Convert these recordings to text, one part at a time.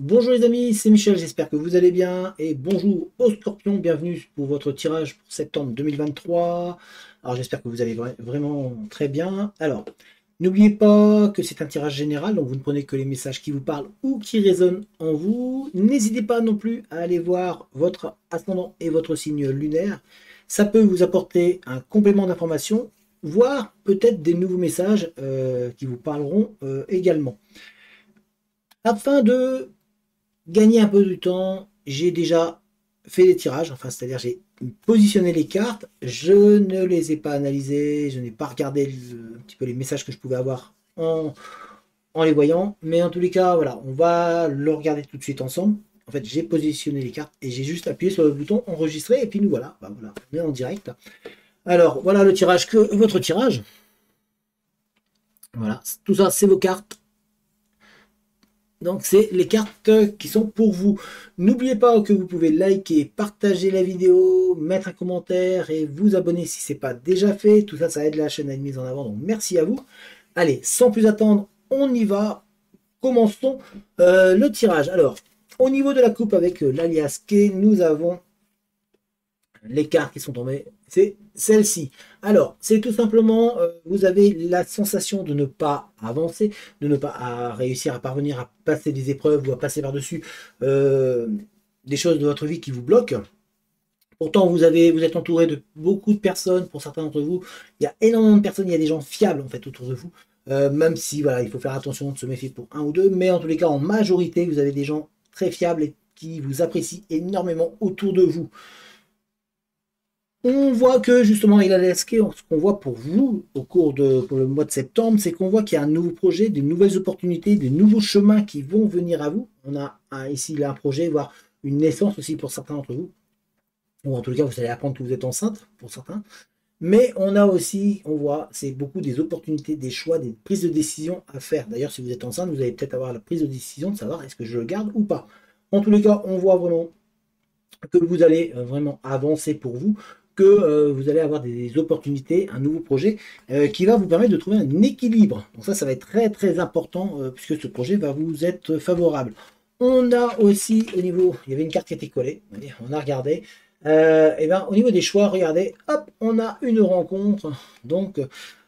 Bonjour les amis, c'est Michel, j'espère que vous allez bien et bonjour aux Scorpions, bienvenue pour votre tirage pour septembre 2023. Alors j'espère que vous allez vraiment très bien. Alors, n'oubliez pas que c'est un tirage général, donc vous ne prenez que les messages qui vous parlent ou qui résonnent en vous. N'hésitez pas non plus à aller voir votre ascendant et votre signe lunaire. Ça peut vous apporter un complément d'information, voire peut-être des nouveaux messages qui vous parleront également. Afin de gagner un peu de temps, j'ai déjà fait les tirages, enfin c'est-à-dire j'ai positionné les cartes, je ne les ai pas analysées, je n'ai pas regardé un petit peu les messages que je pouvais avoir en les voyant, mais en tous les cas, voilà, on va le regarder tout de suite ensemble. En fait, j'ai positionné les cartes et j'ai juste appuyé sur le bouton enregistrer et puis nous voilà, voilà, on est en direct. Alors voilà le tirage, que votre tirage. Voilà, tout ça c'est vos cartes. Donc c'est les cartes qui sont pour vous. N'oubliez pas que vous pouvez liker, partager la vidéo, mettre un commentaire et vous abonner si ce n'est pas déjà fait. Tout ça, ça aide la chaîne à être mise en avant. Donc merci à vous. Allez, sans plus attendre, on y va. Commençons le tirage. Alors, au niveau de la coupe avec l'alias K, nous avons les cartes qui sont tombées, c'est celle-ci. Alors, c'est tout simplement, vous avez la sensation de ne pas avancer, de ne pas réussir à parvenir à passer des épreuves ou à passer par-dessus des choses de votre vie qui vous bloquent. Pourtant, vous êtes entouré de beaucoup de personnes, pour certains d'entre vous, il y a énormément de personnes, il y a des gens fiables en fait autour de vous, même si voilà, il faut faire attention de se méfier pour un ou deux, mais en tous les cas, en majorité, vous avez des gens très fiables et qui vous apprécient énormément autour de vous. On voit que justement, il a l'esqué, ce qu'on voit pour vous au cours pour le mois de septembre, c'est qu'on voit qu'il y a un nouveau projet, des nouvelles opportunités, des nouveaux chemins qui vont venir à vous. On a ici là, un projet, voire une naissance aussi pour certains d'entre vous. Ou en tout cas, vous allez apprendre que vous êtes enceinte pour certains. Mais on a aussi, on voit, c'est beaucoup des opportunités, des choix, des prises de décision à faire. D'ailleurs, si vous êtes enceinte, vous allez peut-être avoir la prise de décision de savoir est-ce que je le garde ou pas. En tous les cas, on voit vraiment que vous allez vraiment avancer pour vous, que vous allez avoir des opportunités, un nouveau projet qui va vous permettre de trouver un équilibre. Donc ça va être très très important puisque ce projet va vous être favorable. On a aussi au niveau, il y avait une carte qui était collée, on a regardé. Et ben, au niveau des choix, regardez, hop, on a une rencontre. Donc,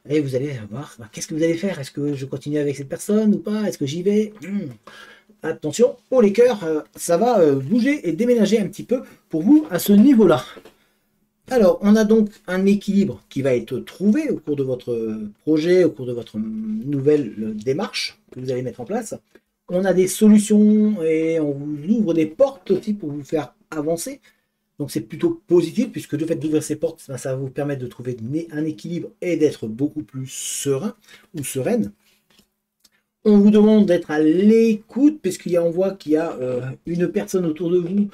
et vous allez voir, qu'est-ce que vous allez faire? Est-ce que je continue avec cette personne ou pas? Est-ce que j'y vais? Attention, pour les cœurs, ça va bouger et déménager un petit peu pour vous à ce niveau-là. Alors, on a donc un équilibre qui va être trouvé au cours de votre projet, au cours de votre nouvelle démarche que vous allez mettre en place. On a des solutions et on vous ouvre des portes aussi pour vous faire avancer. Donc c'est plutôt positif puisque le fait d'ouvrir ces portes, ça va vous permettre de trouver un équilibre et d'être beaucoup plus serein ou sereine. On vous demande d'être à l'écoute, puisqu'on voit qu'il y a une personne autour de vous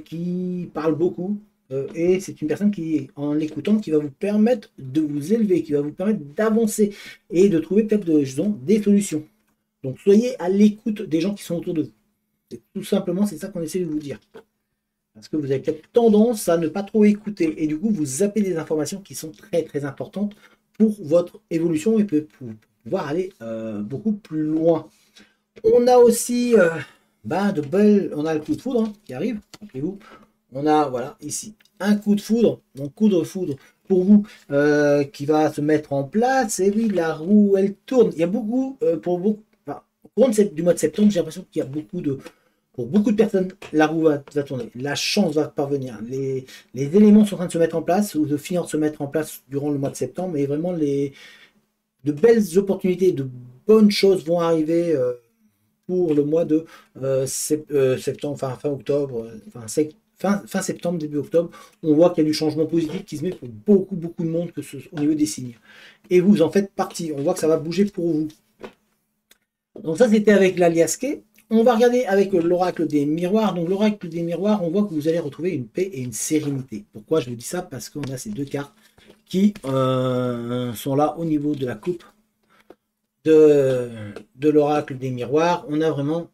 qui parle beaucoup. Et c'est une personne qui, en l'écoutant, qui va vous permettre de vous élever, qui va vous permettre d'avancer et de trouver peut-être des solutions. Donc soyez à l'écoute des gens qui sont autour de vous. Tout simplement, c'est ça qu'on essaie de vous dire. Parce que vous avez peut-être tendance à ne pas trop écouter. Et du coup, vous zappez des informations qui sont très très importantes pour votre évolution et pour pouvoir aller beaucoup plus loin. On a aussi on a le coup de foudre qui arrive, rappelez-vous. On a voilà ici un coup de foudre, donc coup de foudre pour vous qui va se mettre en place. Et oui, la roue elle tourne. Il y a beaucoup pour beaucoup. Enfin, au cours du mois de septembre, j'ai l'impression qu'il y a pour beaucoup de personnes, la roue va tourner. La chance va parvenir. Les éléments sont en train de se mettre en place ou de finir de se mettre en place durant le mois de septembre. Et vraiment, de belles opportunités, de bonnes choses vont arriver pour le mois de septembre, fin octobre, fin septembre, début octobre. On voit qu'il y a du changement positif qui se met pour beaucoup de monde au niveau des signes. Et vous en faites partie. On voit que ça va bouger pour vous. Donc ça, c'était avec l'alias K. On va regarder avec l'oracle des miroirs. Donc l'oracle des miroirs, on voit que vous allez retrouver une paix et une sérénité. Pourquoi je vous dis ça? Parce qu'on a ces deux cartes qui sont là au niveau de la coupe de l'oracle des miroirs. On a vraiment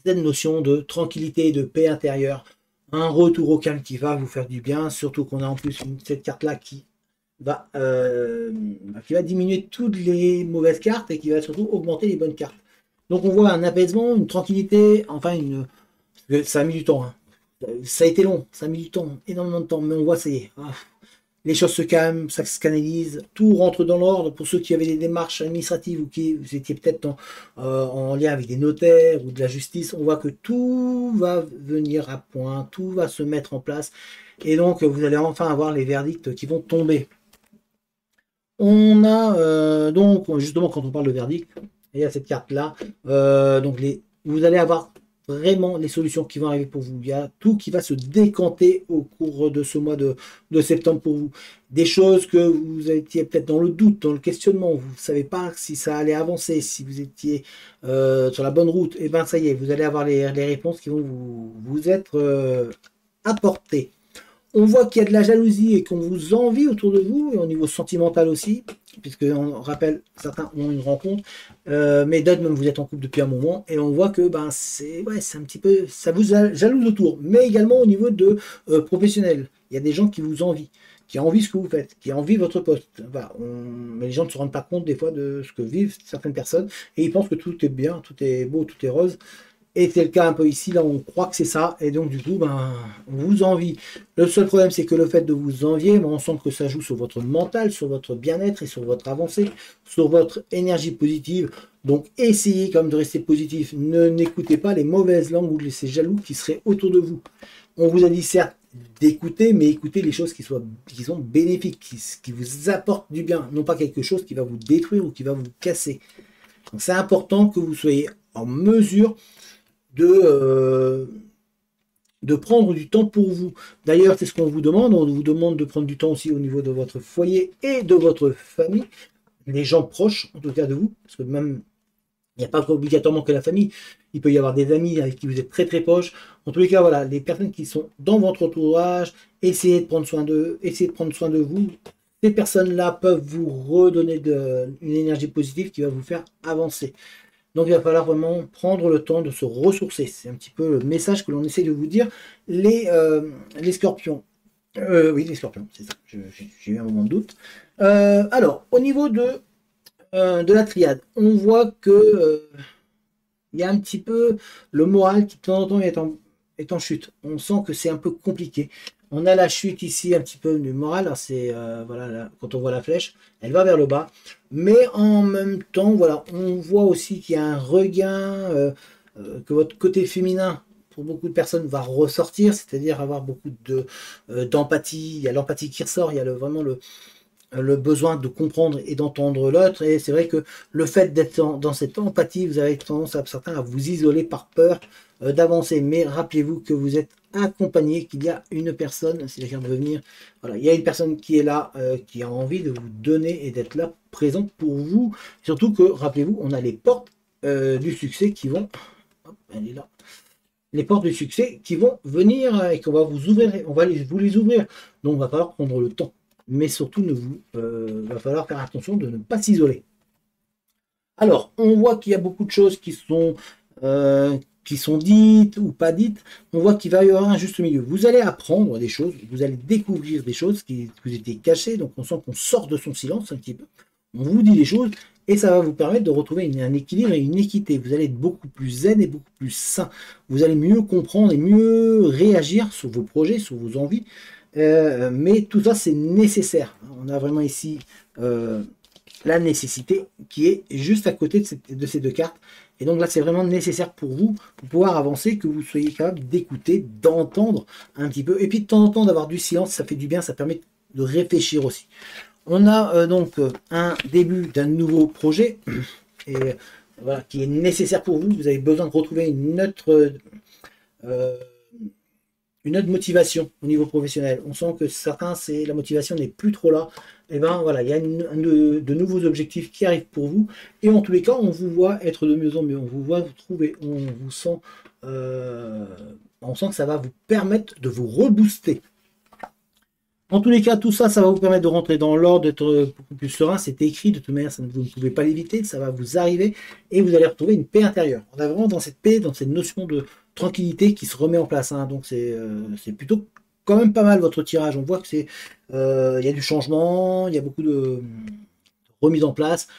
cette notion de tranquillité et de paix intérieure. Un retour au calme qui va vous faire du bien. Surtout qu'on a en plus cette carte-là qui va diminuer toutes les mauvaises cartes et qui va surtout augmenter les bonnes cartes. Donc on voit un apaisement, une tranquillité, enfin ça a mis du temps, hein. Ça a été long, ça a mis du temps, énormément de temps, mais on voit, ça y est. Les choses se calment, ça se canalise, tout rentre dans l'ordre. Pour ceux qui avaient des démarches administratives ou qui vous étiez peut-être en lien avec des notaires ou de la justice, on voit que tout va venir à point, tout va se mettre en place. Et donc, vous allez enfin avoir les verdicts qui vont tomber. On a donc, justement, quand on parle de verdict, il y a cette carte-là, vous allez avoir vraiment les solutions qui vont arriver pour vous. Il y a tout qui va se décanter au cours de ce mois de septembre pour vous. Des choses que vous étiez peut-être dans le doute, dans le questionnement, vous ne savez pas si ça allait avancer, si vous étiez sur la bonne route, et bien ça y est, vous allez avoir les réponses qui vont vous être apportées. On voit qu'il y a de la jalousie et qu'on vous envie autour de vous, et au niveau sentimental aussi, puisque on rappelle, certains ont une rencontre, mais d'autres même vous êtes en couple depuis un moment, et on voit que c'est un petit peu, ça vous jalouse autour, mais également au niveau de professionnel. Il y a des gens qui vous envient, qui envient ce que vous faites, qui envient votre poste. Voilà, mais les gens ne se rendent pas compte des fois de ce que vivent certaines personnes, et ils pensent que tout est bien, tout est beau, tout est rose. Et c'est le cas un peu ici, là on croit que c'est ça, et donc du coup, on vous envie. Le seul problème, c'est que le fait de vous envier, on sent que ça joue sur votre mental, sur votre bien-être et sur votre avancée, sur votre énergie positive. Donc essayez quand même de rester positif. Ne n'écoutez pas les mauvaises langues ou ces jaloux qui seraient autour de vous. On vous a dit certes d'écouter, mais écoutez les choses qui sont bénéfiques, qui vous apportent du bien, non pas quelque chose qui va vous détruire ou qui va vous casser. Donc c'est important que vous soyez en mesure de, de prendre du temps pour vous. D'ailleurs, c'est ce qu'on vous demande. On vous demande de prendre du temps aussi au niveau de votre foyer et de votre famille, les gens proches, en tout cas de vous, parce que même, il n'y a pas obligatoirement que la famille, il peut y avoir des amis avec qui vous êtes très très proches. En tous les cas, voilà, les personnes qui sont dans votre entourage, essayez de prendre soin d'eux, essayez de prendre soin de vous. Ces personnes-là peuvent vous redonner une énergie positive qui va vous faire avancer. Donc il va falloir vraiment prendre le temps de se ressourcer. C'est un petit peu le message que l'on essaie de vous dire. Les scorpions. Oui, les scorpions, c'est ça. J'ai eu un moment de doute. Alors, au niveau de la triade, on voit que il y a un petit peu le moral qui de temps en temps est en chute. On sent que c'est un peu compliqué. On a la chute ici un petit peu du moral. C'est voilà, là, quand on voit la flèche, elle va vers le bas. Mais en même temps, voilà, on voit aussi qu'il y a un regain, que votre côté féminin, pour beaucoup de personnes, va ressortir, c'est-à-dire avoir beaucoup d'empathie. Il y a l'empathie qui ressort, il y a vraiment le besoin de comprendre et d'entendre l'autre. Et c'est vrai que le fait d'être dans cette empathie, vous avez tendance à certains à vous isoler par peur d'avancer. Mais rappelez-vous que vous êtes accompagné, qu'il y a une personne, c'est-à-dire de venir, voilà, il y a une personne qui est là, qui a envie de vous donner et d'être là, présente pour vous. Surtout que, rappelez-vous, on a les portes du succès qui vont, hop, elle est là, les portes du succès qui vont venir et qu'on va vous ouvrir, on va vous les ouvrir. Donc, il va falloir prendre le temps. Mais surtout, va falloir faire attention de ne pas s'isoler. Alors, on voit qu'il y a beaucoup de choses qui sont dites ou pas dites. On voit qu'il va y avoir un juste milieu. Vous allez apprendre des choses, vous allez découvrir des choses qui vous étaient cachées. Donc, on sent qu'on sort de son silence un petit peu. On vous dit des choses et ça va vous permettre de retrouver un équilibre et une équité. Vous allez être beaucoup plus zen et beaucoup plus sain. Vous allez mieux comprendre et mieux réagir sur vos projets, sur vos envies. Mais tout ça, c'est nécessaire. On a vraiment ici la nécessité qui est juste à côté de ces deux cartes. Et donc là, c'est vraiment nécessaire pour vous, pour pouvoir avancer, que vous soyez capable d'écouter, d'entendre un petit peu. Et puis de temps en temps, d'avoir du silence, ça fait du bien, ça permet de réfléchir aussi. On a donc un début d'un nouveau projet et, voilà, qui est nécessaire pour vous. Vous avez besoin de retrouver une autre motivation au niveau professionnel. On sent que certains, la motivation n'est plus trop là. Et ben voilà, il y a de nouveaux objectifs qui arrivent pour vous. Et en tous les cas, on vous voit être de mieux en mieux. On vous voit vous trouver. On sent que ça va vous permettre de vous rebooster. En tous les cas, tout ça, ça va vous permettre de rentrer dans l'ordre, d'être beaucoup plus serein. C'est écrit, de toute manière, vous ne pouvez pas l'éviter, ça va vous arriver et vous allez retrouver une paix intérieure. On est vraiment dans cette paix, dans cette notion de tranquillité qui se remet en place. Hein. Donc c'est plutôt quand même pas mal votre tirage. On voit que il y a du changement, il y a beaucoup de remise en place.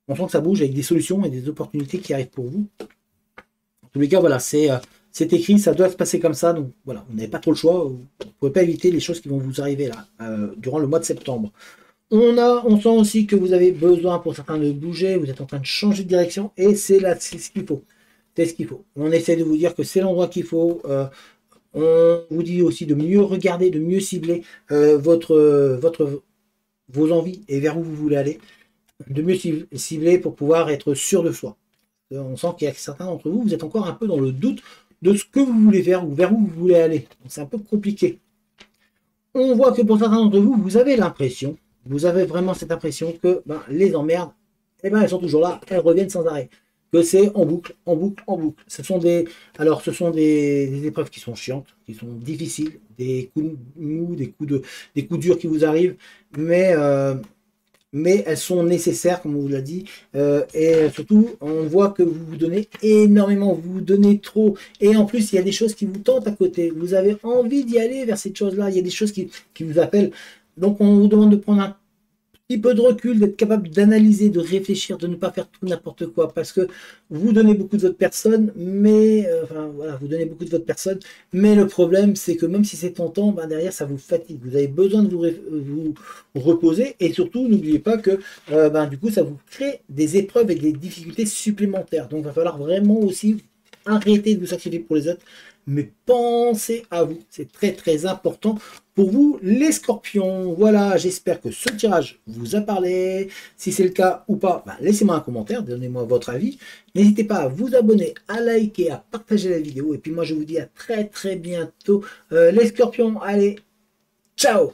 On sent que ça bouge avec des solutions et des opportunités qui arrivent pour vous. En tous les cas, voilà, c'est écrit, ça doit se passer comme ça. Donc voilà, vous n'avez pas trop le choix. Vous ne pouvez pas éviter les choses qui vont vous arriver là, durant le mois de septembre. On sent aussi que vous avez besoin pour certains de bouger, vous êtes en train de changer de direction et c'est là, c'est ce qu'il faut. C'est ce qu'il faut. On essaie de vous dire que c'est l'endroit qu'il faut. On vous dit aussi de mieux regarder, de mieux cibler vos envies et vers où vous voulez aller. De mieux cibler pour pouvoir être sûr de soi. On sent qu'il y a certains d'entre vous, vous êtes encore un peu dans le doute de ce que vous voulez faire ou vers où vous voulez aller. C'est un peu compliqué. On voit que pour certains d'entre vous, vous avez l'impression, vous avez vraiment cette impression que les emmerdes, elles sont toujours là, elles reviennent sans arrêt. Que c'est en boucle, en boucle, en boucle. Ce sont des épreuves qui sont chiantes, qui sont difficiles, des coups mous, des coups durs qui vous arrivent, mais elles sont nécessaires, comme on vous l'a dit, et surtout, on voit que vous vous donnez énormément, vous vous donnez trop, et en plus, il y a des choses qui vous tentent à côté, vous avez envie d'y aller vers ces choses-là, il y a des choses qui vous appellent, donc on vous demande de prendre un petit peu de recul, d'être capable d'analyser, de réfléchir, de ne pas faire tout n'importe quoi, parce que vous donnez beaucoup de votre personne, mais enfin voilà, vous donnez beaucoup de votre personne, mais le problème c'est que même si c'est tentant, derrière ça vous fatigue, vous avez besoin de vous reposer, et surtout n'oubliez pas que du coup ça vous crée des épreuves et des difficultés supplémentaires, donc il va falloir vraiment aussi arrêter de vous sacrifier pour les autres, mais pensez à vous, c'est très très important pour vous les scorpions. Voilà, j'espère que ce tirage vous a parlé. Si c'est le cas ou pas, laissez-moi un commentaire, donnez-moi votre avis. N'hésitez pas à vous abonner, à liker, à partager la vidéo. Et puis moi je vous dis à très très bientôt. Les scorpions, allez, ciao!